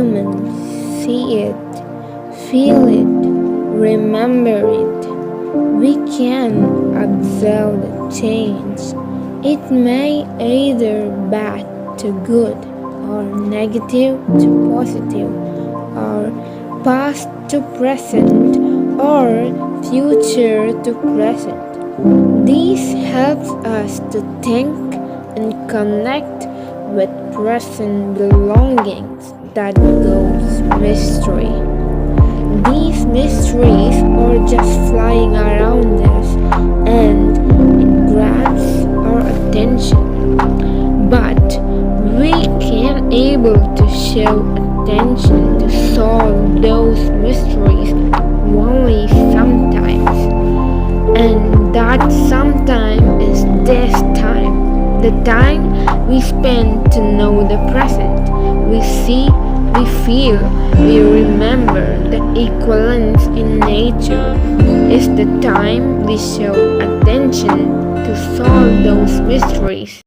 moment, see it, feel it, remember it. We can observe the change. It may either bad to good, or negative to positive, or past to present, or future to present. This helps us to think and connect with present belongings that goes mystery. These mysteries are just flying around us and it grabs our attention. But we can able to show attention to solve those mysteries only sometimes. And that sometime is this time. The time we spend to know the present. We see, we feel, we remember the equivalence in nature. Is the time we show attention to solve those mysteries.